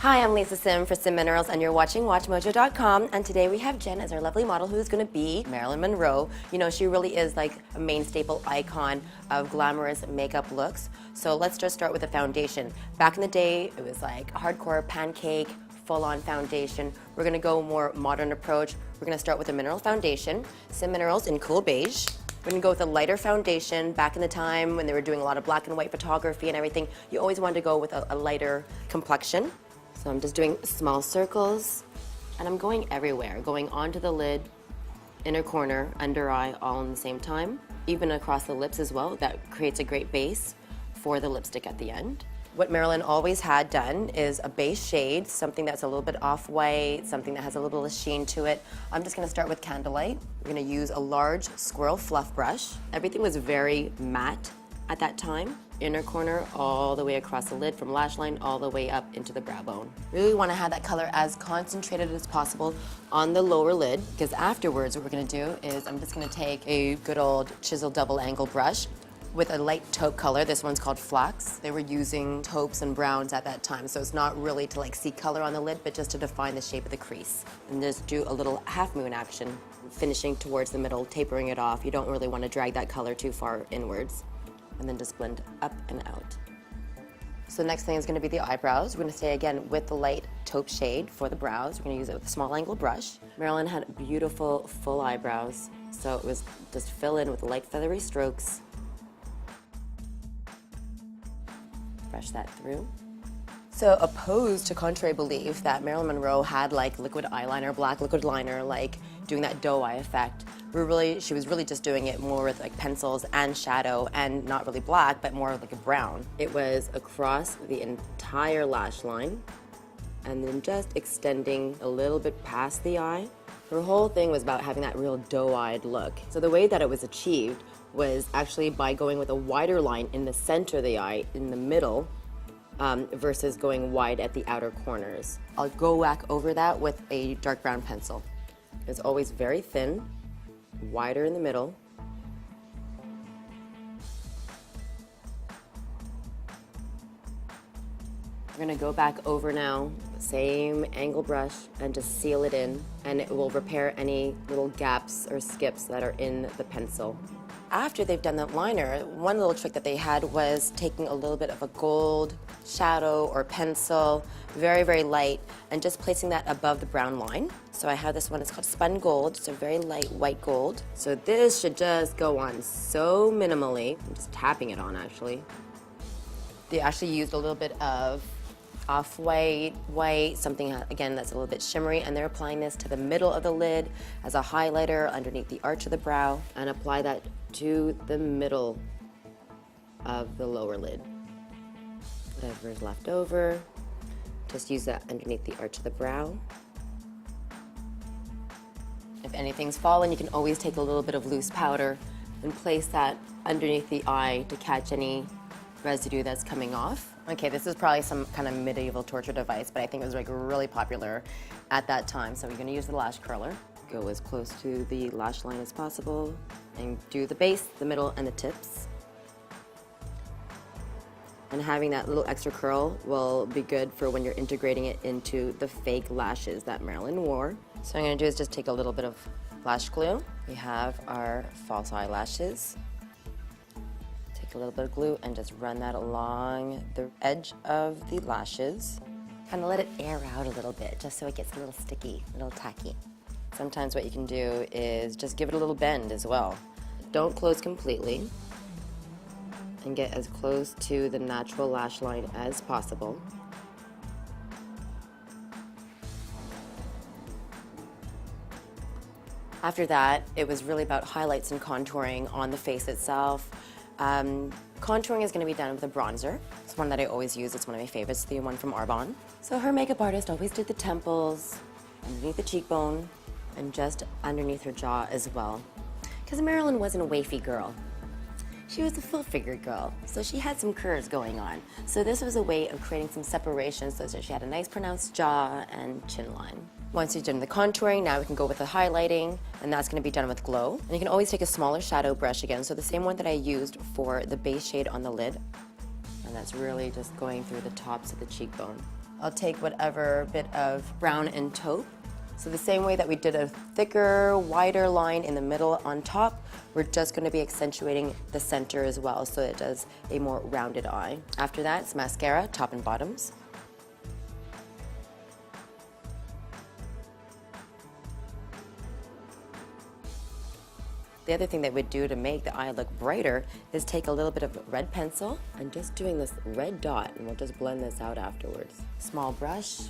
Hi, I'm Lisa Sim for Sim Minerals, and you're watching WatchMojo.com. And today we have Jen as our lovely model, who's going to be Marilyn Monroe. You know, she really is like a main staple icon of glamorous makeup looks. So let's just start with the foundation. Back in the day, it was like hardcore pancake, full-on foundation. We're going to go more modern approach. We're going to start with a mineral foundation, Sim Minerals in Cool Beige. We're going to go with a lighter foundation. Back in the time when they were doing a lot of black and white photography and everything, you always wanted to go with a lighter complexion. So I'm just doing small circles, and I'm going everywhere, going onto the lid, inner corner, under eye, all in the same time, even across the lips as well. That creates a great base for the lipstick at the end. What Marilyn always had done is a base shade, something that's a little bit off-white, something that has a little bit of sheen to it. I'm just gonna start with Candlelight. We're gonna use a large squirrel fluff brush. Everything was very matte at that time. Inner corner all the way across the lid, from lash line all the way up into the brow bone. Really want to have that color as concentrated as possible on the lower lid, because afterwards what we're going to do is I'm just going to take a good old chiseled double angle brush with a light taupe color. This one's called Flax. They were using taupes and browns at that time, so it's not really to like see color on the lid, but just to define the shape of the crease. And just do a little half moon action, finishing towards the middle, tapering it off. You don't really want to drag that color too far inwards. And then just blend up and out. So the next thing is going to be the eyebrows. We're going to stay again with the light taupe shade for the brows. We're going to use it with a small angle brush. Marilyn had beautiful full eyebrows, so it was just fill in with light feathery strokes. Brush that through. So opposed to contrary belief that Marilyn Monroe had like liquid eyeliner, black liquid liner, like doing that doe eye effect, she was really just doing it more with like pencils and shadow, and not really black, but more like a brown. It was across the entire lash line and then just extending a little bit past the eye. Her whole thing was about having that real doe-eyed look. So the way that it was achieved was actually by going with a wider line in the center of the eye, in the middle, versus going wide at the outer corners. I'll go back over that with a dark brown pencil. It's always very thin, wider in the middle. We're gonna go back over now, same angle brush, and just seal it in, and it will repair any little gaps or skips that are in the pencil. After they've done the liner, one little trick that they had was taking a little bit of a gold shadow or pencil, very, very light, and just placing that above the brown line. So I have this one, it's called Spun Gold, so very light white gold. So this should just go on so minimally. I'm just tapping it on, actually. They actually used a little bit of off-white, white, something, again, that's a little bit shimmery, and they're applying this to the middle of the lid as a highlighter underneath the arch of the brow, and apply that to the middle of the lower lid. Whatever's left over, just use that underneath the arch of the brow. If anything's fallen, you can always take a little bit of loose powder and place that underneath the eye to catch any residue that's coming off. Okay, this is probably some kind of medieval torture device, but I think it was like really popular at that time. So we're gonna use the lash curler. Go as close to the lash line as possible and do the base, the middle, and the tips. And having that little extra curl will be good for when you're integrating it into the fake lashes that Marilyn wore. So what I'm gonna do is just take a little bit of lash glue. We have our false eyelashes. Take a little bit of glue and just run that along the edge of the lashes. Kind of let it air out a little bit, just so it gets a little sticky, a little tacky. Sometimes what you can do is just give it a little bend as well. Don't close completely, and get as close to the natural lash line as possible. After that, it was really about highlights and contouring on the face itself. Contouring is going to be done with a bronzer. It's one that I always use. It's one of my favorites, the one from Arbonne. So her makeup artist always did the temples, underneath the cheekbone, and just underneath her jaw as well. Because Marilyn wasn't a wafy girl. She was a full-figured girl, so she had some curves going on. So this was a way of creating some separation so that she had a nice pronounced jaw and chin line. Once you've done the contouring, now we can go with the highlighting, and that's going to be done with glow. And you can always take a smaller shadow brush again, so the same one that I used for the base shade on the lid. And that's really just going through the tops of the cheekbone. I'll take whatever bit of brown and taupe. So the same way that we did a thicker, wider line in the middle on top, we're just going to be accentuating the center as well, so it does a more rounded eye. After that, it's mascara, top and bottoms. The other thing that we'd do to make the eye look brighter is take a little bit of red pencil and just doing this red dot, and we'll just blend this out afterwards. Small brush.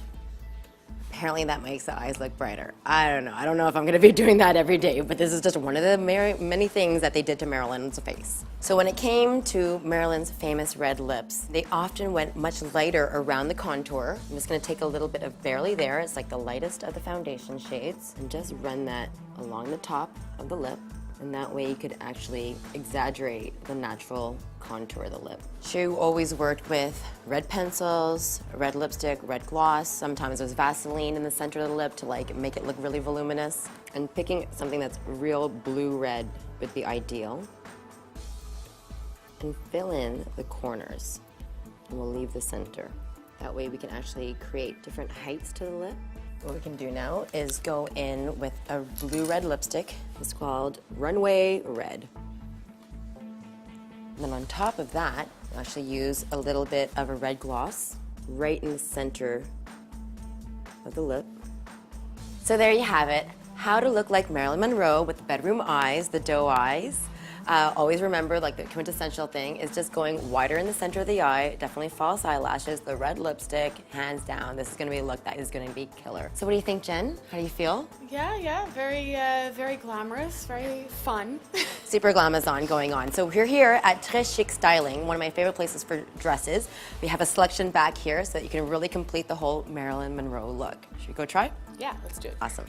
Apparently that makes the eyes look brighter. I don't know. I don't know if I'm going to be doing that every day, but this is just one of the many things that they did to Marilyn's face. So when it came to Marilyn's famous red lips, they often went much lighter around the contour. I'm just going to take a little bit of Barely There. It's like the lightest of the foundation shades, and just run that along the top of the lip. And that way you could actually exaggerate the natural contour of the lip. She always worked with red pencils, red lipstick, red gloss. Sometimes there's Vaseline in the center of the lip to like make it look really voluminous. And picking something that's real blue red would be ideal. And fill in the corners. And we'll leave the center. That way we can actually create different heights to the lip. What we can do now is go in with a blue-red lipstick. It's called Runway Red. And then on top of that, I'll actually use a little bit of a red gloss right in the center of the lip. So there you have it. How to look like Marilyn Monroe with the bedroom eyes, the doe eyes. Always remember, like the quintessential thing is just going wider in the center of the eye, definitely false eyelashes, the red lipstick, hands down. This is going to be a look that is going to be killer. So what do you think, Jen? How do you feel? Yeah, very glamorous, very fun. Super glamazon going on. So we're here at Très Chic Styling, one of my favorite places for dresses. We have a selection back here so that you can really complete the whole Marilyn Monroe look. Should we go try? Yeah, let's do it. Awesome.